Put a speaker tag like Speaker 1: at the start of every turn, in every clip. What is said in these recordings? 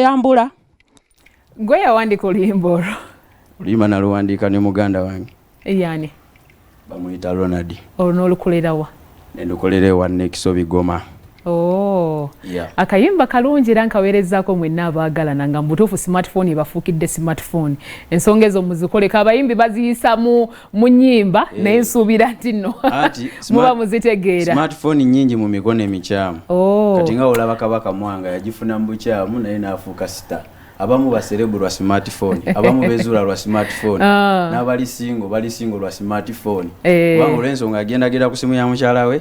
Speaker 1: yambula.
Speaker 2: Gwe yawandika oluyimba olwo?
Speaker 1: Oluyimba naluwandiika ne muganda wange.
Speaker 2: Yani?
Speaker 1: Bamuyita Ronald.
Speaker 2: Olwo n'olukolera wa?
Speaker 1: Ne ndukolera ewa Nekisobi Goma.
Speaker 2: Oh.
Speaker 1: Yeah.
Speaker 2: Akayimba kalungi era nkaweerezzaako mwenna abaagalana nga mbutuufu smartphone ebafuukidde smartphone. Ensonga ezo muzikoleka abayimbi baziyisa mu nnyimba naye nsuubira nti nno muba muzitegeera.
Speaker 1: Smartphone nnyingi mu mikono emikyamu.
Speaker 2: Oh.
Speaker 1: Kati nga olaba Kabaka Mwanga yagifuna mu bukyamu naye n'afuuka star. Abamu baserebu lwa smartphone, abamu bezuula lwa smartphone, n'abali singo lwa smartphone. Kubanga olw'ensonga agendagenda ku simu ya mukyala we,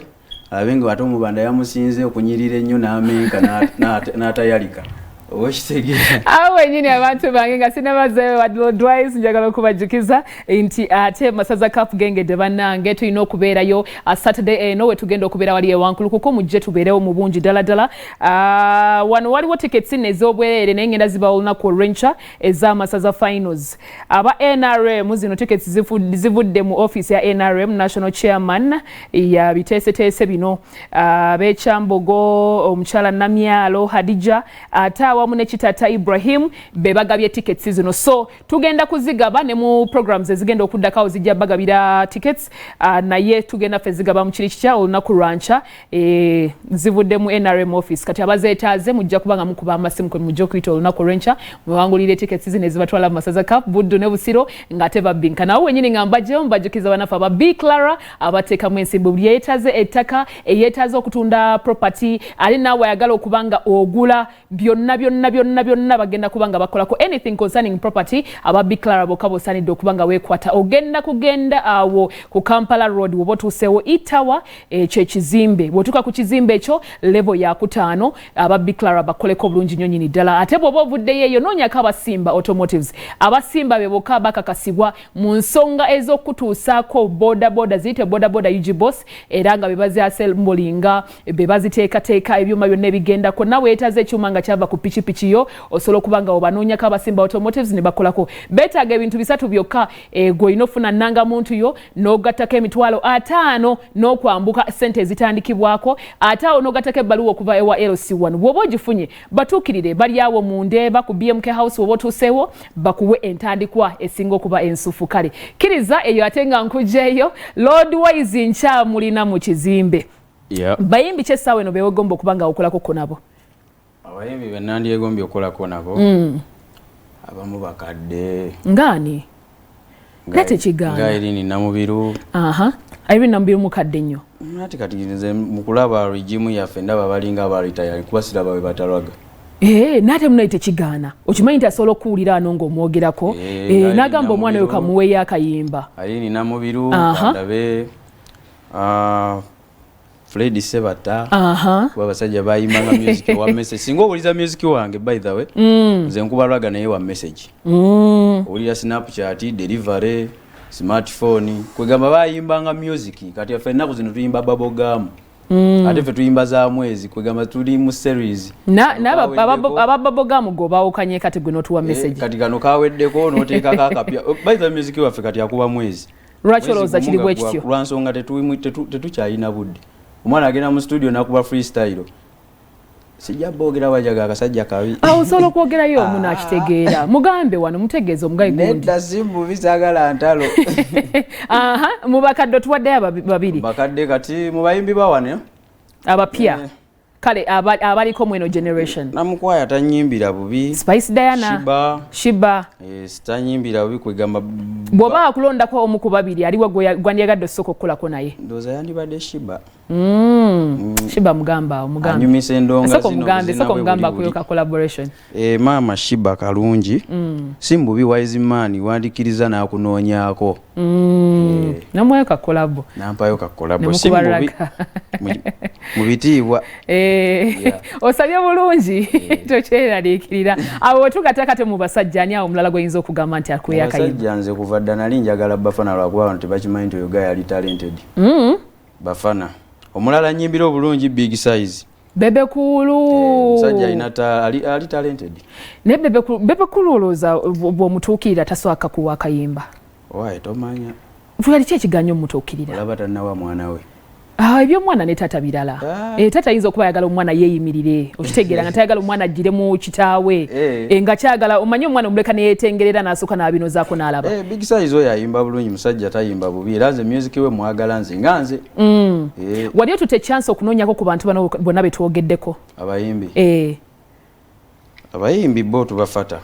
Speaker 1: abenga ate omubanda yamusinze okunyirira ennyo n'amenka n'atayalika.
Speaker 2: Awo wenyini abantu bange nga sinamazeewo wa Lord Wise njagala okubajjukiza nti ate masaza Cup gengedde bannange tulina okubeerayo Saturday eno we tugenda okubeera wali ewankulu kuko mujje tubeerewo mu bungi ddala. Wano waliwo tickets ez'obwereere naye ngenda ziba olunaku olw'enkya ez'amasaza finals. Aba NRM zino tickets zivudde mu office ya NRM National Chairman ya biteeseteese bino Bekyambogo, omukyala Namyalo, Hadija awamu ne kitata Ibrahim bebagabye tickets zino, so tugenda kuzigaba ne mu programs ezigenda okuddakawo zijja bagabira tickets naye tugenda ffe zigaba mu kiri kikya olunaku lwanca zivudde mu NRM office. Kati abazeetaaze mujja kubanga mukuba amasimu kwe mujja okuyita olunaku lwenca mwewangulire tickets zino ezibatwala mu masaza Cup Buddu ne Busiro ng'ate babbinka. Nawo wenyini nga mbajjewo mbajjukiza banafu aba B Clara abateekamu ensimbi buli yeetaaze ettaka eyeetaaze okutunda property ali naawe ayagala okubanga ogula byonna bagenda kubanga bakolako anything concerning property aba B Clara bokka bosaanidde okubanga weekwata ogenda kugenda awo ku Kampala Road woba otuuseewo Itawa ekyo ekizimbe bw'otuuka ku kizimbe ekyo level ya 5 aba B Clara bakoleko bulungi nnyo nnyini ddala. Ate bw'oba ovuddeyo eyo noonyako abasimba automotives abasimba be bokka bakakasibwa mu nsonga ez'okutuusaako boda ziyite boda UG Boss era nga be bazyasembolinga be baziteekateeka ebyuma byonna ebigendako nawe yeetaaze ekyuma nga kyava ku pikipiki yo osobola okubanga obanoonyako abasimba automotives ne bakolako beetaaga ebintu bisatu byokka gwe inofuna nanga muntu yo n'ogattako emitwalo 5 n'okwambuka ssente ezitandikibwako ate awo n'ogattako ebbaluwa okuva ewa LC1 bw'oba ogifunye batuukirire bali awo mu Ndeeba ku BMK House woba otuuseewo bakuwe entandikwa esinga okuba ensufu. Kale kkiriza eyo ate nga nkugjeeyo Lord Wise nkyamulina mu kizimbe. Bayimbi kyessaawa eno bewegomba okubanga okolako nabo?
Speaker 1: Abayimbi bennandyegombye okolako nabo abamu bakadde
Speaker 2: ngaani nate kigaana
Speaker 1: nga Irene Namubiru.
Speaker 2: Irene Namubiru mukadde nnyo
Speaker 1: ati kati nze mu kulaba regimu yaffe ndaba balinga abalitayali kuba siraba bwe batalwaga.
Speaker 2: Nate munaite kigaana okimanyi nti asobola okuwulira ano ng'omwogerako n'agamba omwana oyo kamuweeyo akayimba.
Speaker 1: Irene Namubiru kandabe Freddy Sebata kuba basajja bayimbanga music wa message singa owuliza music wange by the way nze nkubalwaga naye wa message owulira Snapchat delivery smartphone kwegamba bayimbanga music kati yaffe ennaku zino tuyimba babogamu ate ffe tuyimba za mwezi kwegamba tuli mu series ababogamu gobawukanye kati gwe notuwa message kati kano kaweddeko noteekako akapya by the way music waffe kati yakuba mwezi
Speaker 2: lwaki olowooza kiri bwe kityo
Speaker 1: lwansonga tetukyalina budde. Omwana agenda mu studio nakuba freestyle sijja boogera wajaga akasajja kabi
Speaker 2: osobola okwogerayo omuntu akitegeera mugambe wano mutegeeza omugayi gundi
Speaker 1: nedda simbu bisagala ntalo
Speaker 2: mu bakadde tuwaddeyo babiri
Speaker 1: bakadde kati mu bayimbi bawane
Speaker 2: abapya kale abaliko mweno generation
Speaker 1: namukwaya tanyimbira bubi
Speaker 2: Spice Diana Sheebah
Speaker 1: tanyimbira bubi kwegamba
Speaker 2: bw'oba akulondako omu ku babiri aliwo gwandyagadde osooka okukolako naye
Speaker 1: ndowooza yandibadde Sheebah.
Speaker 2: Sheebah mugamba
Speaker 1: anyumisa endonga
Speaker 2: soko mugamba akuyoka collaboration
Speaker 1: maama Sheebah kalungi si mububi wise man wandikiriza n'akunoonyaako
Speaker 2: namwayo ka collabo
Speaker 1: nampayo ka collabo si mububi mu bitiibwa
Speaker 2: osabye bulungi tokyeraliikirira abo tugatakate mu basajja ani awo omulala gweyinza okugamba nti akuya akayimba
Speaker 1: basajja nze kuva dda nali njagala Bafana lwakuba abantu tebakimanyi nti oyo guy ali talented. Bafana omulala nyimbira obulungi big size
Speaker 2: Bebe Kulu
Speaker 1: musajja ali talented
Speaker 2: ne Bebe Kulu olowooza bw'omutuukirira taswaka kuwa akayimba
Speaker 1: waye tomanya
Speaker 2: yali ki ekiganyo omutuukirira
Speaker 1: olaba tannawa mwana we
Speaker 2: Ebyo mwana ne tata birala. Tata yinza okuba yagala omwana yeeyimirire. Okitegeera nga tayagala omwana ajjire mu kitaawe. Nga kyagala omanyi omwana omuleka ne yeetengerera n'asooka n'abinozaako n'alaba.
Speaker 1: Big size oyo ayimba bulungi, musajja tayimba bubi. Era nze music we mwagala nze nga nze.
Speaker 2: Wali otute chance okunoonyako ku bantu bano bonna be twogeddeko?
Speaker 1: Abayimbi. Abayimbi bo tubafata.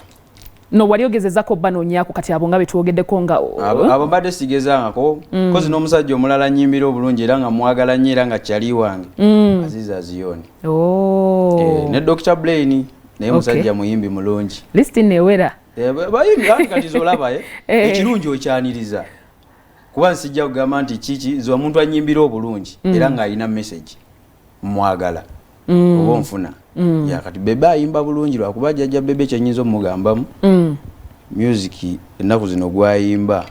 Speaker 2: No wali ogezezako banoonyako kati abo nga be twogeddeko nga
Speaker 1: abo mbadde sigezangako kozi n'omusajja omulala nnyimbira obulungi era nga mwagala nnyo era nga kyali wange Aziza Aziyoni ne Dr. Blaine naye musajja muyimbi mulungi
Speaker 2: listi newera
Speaker 1: bayimbi kati zolaba ekirungi okyaniriza kuba nsijja kugamba nti kiki zo omuntu annyimbira obulungi era nga alina message mwagala oba nfuna kati bebe ayimba bulungi lwakuba jjajja bebe kyenyinza omugambamu music ennaku zino gwayimba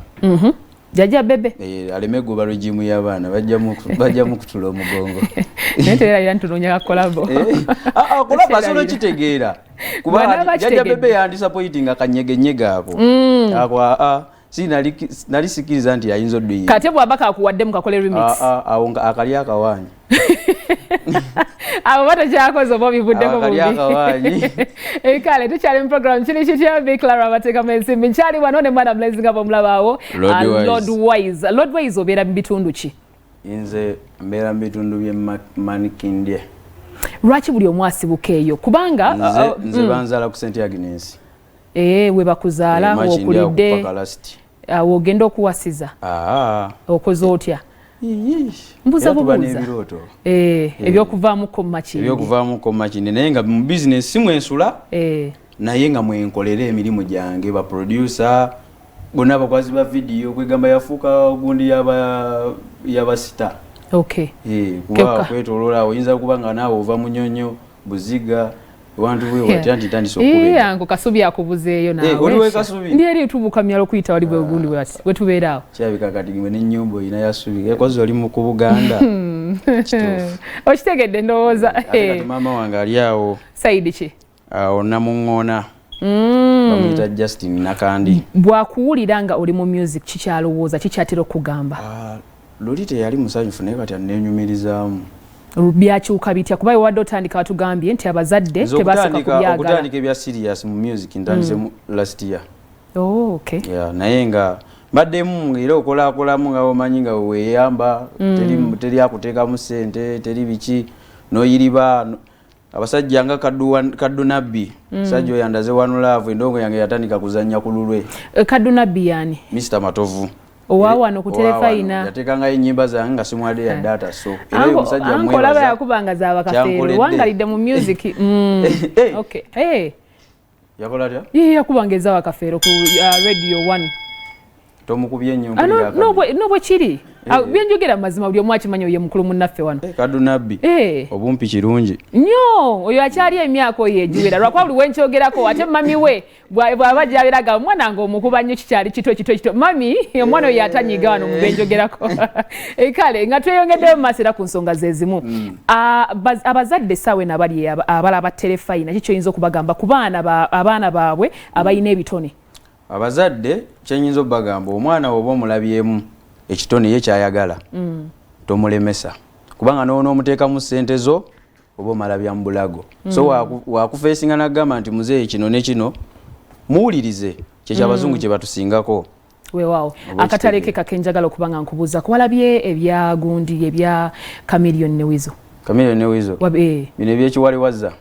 Speaker 2: jjajja bebe
Speaker 1: aleme goba regimu y'abaana bajjamu kutula omugongo
Speaker 2: naye teera ntunoonyaka Collabo
Speaker 1: Collabo asobola okitegeera kuba jjajja bebe yandisappointinga kanyegenyega ako si nali sikiriza nti ayinza odduyi
Speaker 2: kate bw'abaka akuwadde mukakole remix
Speaker 1: awo akali akawaanyi
Speaker 2: abo batakyakoze oba bivuddeko bubi kale tukyali mu program kiri kitya Big Clara abateekamu ensimbi nkyali wano ne Madam Blessing nga bamulabaawo Lord Wise. Lord Wise obeera mu bitundu ki?
Speaker 1: Nze mbeera mu bitundu by'e Manikindye.
Speaker 2: Lwaki buli omu asibuka eyo kubanga
Speaker 1: nze banzaala ku St. Agnes
Speaker 2: we bakuzaala wokulidde wogenda okuwasiza okoze otya? Mbuza bubuuza ebyokuvaamuko
Speaker 1: mu makindi naye nga mu bizinesi mwensula naye nga mwenkolera emirimu gyange ba producer bonna abakwasi ba vidiyo kwegamba yafuuka ogundi yabasita kuba kwetoloola oyinza kuba nga naawe ova munyonyo buziga wantu bwe watya nti tandisa okubeera
Speaker 2: yango kasubi akubuzeeyo naawe
Speaker 1: oliwe kasubi
Speaker 2: ndi eri tubuka myalo kuyita wali bwe ogundi bwe tubeera awo
Speaker 1: kyabika kati gwe n'ennyumba oyina yasubi ekozi oli ku Buganda
Speaker 2: okitegedde ndowooza
Speaker 1: kati maama wange ali awo
Speaker 2: Saidi ki
Speaker 1: awo namuŋŋoona bamuyita Justin Nakandi.
Speaker 2: Bwakuwulira nga oli mu music kikyalowooza kikyatera okugamba?
Speaker 1: Luli teyali musanyufu naye kati annenyumirizaamu.
Speaker 2: Byakyuka bitya kuba wadde otandika batugambye nti abazadde tebasooka kubyagala.
Speaker 1: Okutandika ebya serious mu music ntandise last year.
Speaker 2: Oh, okay.
Speaker 1: Yeah, naye nga baddemu era okolaakolamu nga omanyi nga weeyamba teri akuteekamu ssente teri biki noyiriba abasajja nga kaddu nabbi sajja oyo andaze One Love endongo yange yatandika kuzannya ku lulwe.
Speaker 2: Kaddu nabbi yani
Speaker 1: Mr. Matovu
Speaker 2: owawano ku telefayina
Speaker 1: yateekanga ennyimba zange nga simwadde ya data so era oyo musajja mwebaza
Speaker 2: Collabo yakubanga zaabakafeero wangalidde mu music okay
Speaker 1: yakola atya
Speaker 2: yakubanga ezaabakafeero ku Radio 1
Speaker 1: tomukubye ennyumba
Speaker 2: no bwe kiri byenjogera mazima buli omu akimanyi oyo mukulu munnaffe wano
Speaker 1: kaddu nabbi obumpi kirungi
Speaker 2: nnyo oyo akyali emyaka oyo egiwera lwakuba buli wenkyogerako ate mami we bw'aba gyaberaga omwana nga omukuba nnyo kikyali kito mami omwana oyo atanyiga wano mu benjogerako kale nga tweyongeddeyo mu maaso era ku nsonga ze zimu abazadde essaawa eno abali abalaba terefayina kikyoyinza okubagamba ku abaana baabwe abalina ebitone?
Speaker 1: Abazadde kyenyinza obagamba omwana oba omulabyemu ekitone ye kyayagala tomulemesa kubanga n'omuteekamu ssente zo oba omalabya mu bulago so wakufeesinga nagamba nti muzeeyi kino ne kino muwulirize kyekyabazungu kye batusingako.
Speaker 2: Weewaawo akatale ke kakenjagala okuba nga nkubuuza kuwalabye ebya gundi ebya Chameleon ne Wizo bino ebyekiwale wazza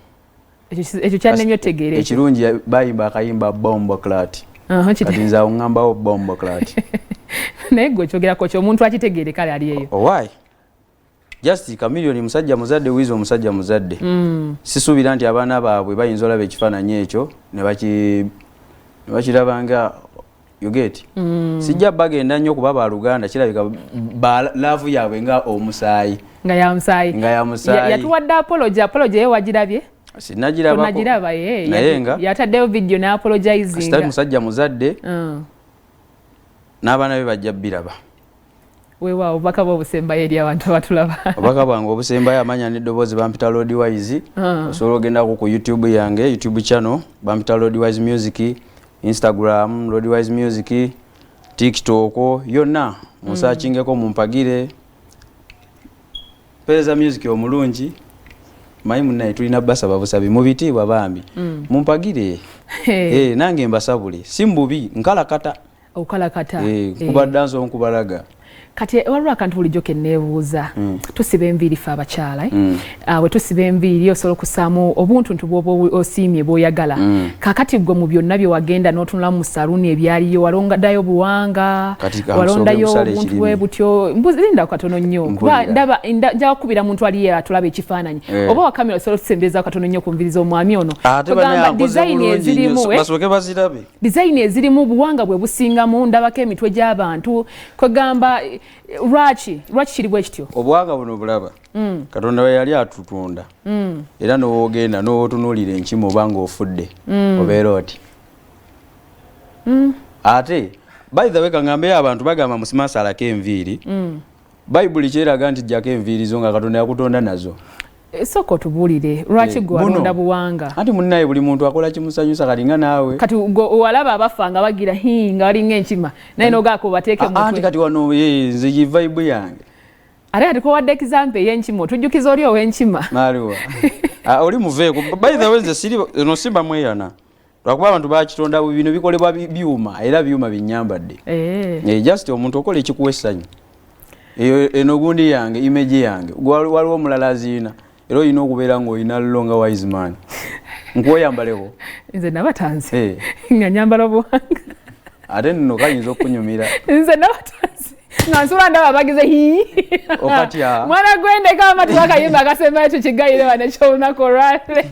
Speaker 2: ekyo kyannemye otegeera
Speaker 1: ekirungi bayimba akayimba bombo clat kati nze awo ŋŋambawo bombo clat
Speaker 2: naye gwe kyogerako omuntu akitegeere kale ali eyo
Speaker 1: why just Chameleon musajja muzadde Wizo musajja muzadde sisuubira nti abaana baabwe bayinza olaba ekifaananyi ekyo ne bakirabanga yogeti sijja bagenda nnyo kuba baluganda kirabika laavu yaabwe nga omusaayi
Speaker 2: nga yamusaayi yatuwadde apology ye wagirabye?
Speaker 1: Sinagirabako naye nga
Speaker 2: yataddeyo video ne apologizing
Speaker 1: sitali musajja muzadde n'abaana be bajja biraba.
Speaker 2: Weewaawo obubaka bw'obusembayo eri abantu abatulaba.
Speaker 1: Obubaka bwange obusembayo amanya n'eddoboozi bampita Lord Wise osobola ogendako ku YouTube yange YouTube channel bampita Lord Wise Music, Instagram Lord Wise Music, TikTok yonna musaakingeko mumpagire pereza music omulungi mayi munnaye tulina basaba busabi mu bitiibwa bambi mumpagire nange mbasabule simbubi nkalakata
Speaker 2: okalakata
Speaker 1: kuba dansi onkubalaga
Speaker 2: kati waliwo akantu bulijjo ke neebuuza tusiba enviiri fe abakyala we tusiba enviiri osobola okusaamu obuntuntu bwoba osiimye bw'oyagala kakati gwe mu byonna bye wagenda n'otunulamu mu saluuni ebyaliyo walondayo buwanga walondayo obuntu bwe butyo linda katono nnyo kuba ndaba nja kukubira muntu aliye atulaba ekifaananyi oba wakamera osobola otusembereza katono nnyo ku nviiri z'omwami ono ogamba dizayini ezirimu buwanga bwe busingamu ndabako emitwe gy'abantu kwegamba lwaki kiri bwe kityo
Speaker 1: obwanga buno bulaba katonda we yali atutunda era n'owoogenda n'otunuulira enkima obanga ofudde obeera oti ate by the way kangambeyo abantu bagamba musimasa alako enviiri bayibuli kyeraga nti jjako enviiri zo nga katonda yakutonda nazo
Speaker 2: soko tubuulire lwaki gwe walonda buwanga
Speaker 1: anti munnaye buli muntu akola kimusanyusa kati nga naawe
Speaker 2: kati walaba abafa nga bagira nga walinga enkima naye nogaako bateeke mutwe
Speaker 1: anti kati wano nze yivayibu yange
Speaker 2: ate kati kowadde example ey'enkima otujjukiza oli ow'enkima
Speaker 1: maaliwa oli muveeko by the way nze no simba mweyana lwakuba abantu bakitonda bino bikolebwa byuma era byuma binyambadde just omuntu okola ekikuwa essanyu eno gundi yange image yange waliwo omulala aziina era olina okubeera ng'olina longa wise man nkweyambaleko
Speaker 2: nze nabatanze nga nyambala obuwanga
Speaker 1: ate nno kayinza okunyumira
Speaker 2: nze nabatanze nga nsula ndaba bagize
Speaker 1: okatya
Speaker 2: mwana gwendeka amatu akayimba akasembayo kyo kigayire wane kyolunaku olwale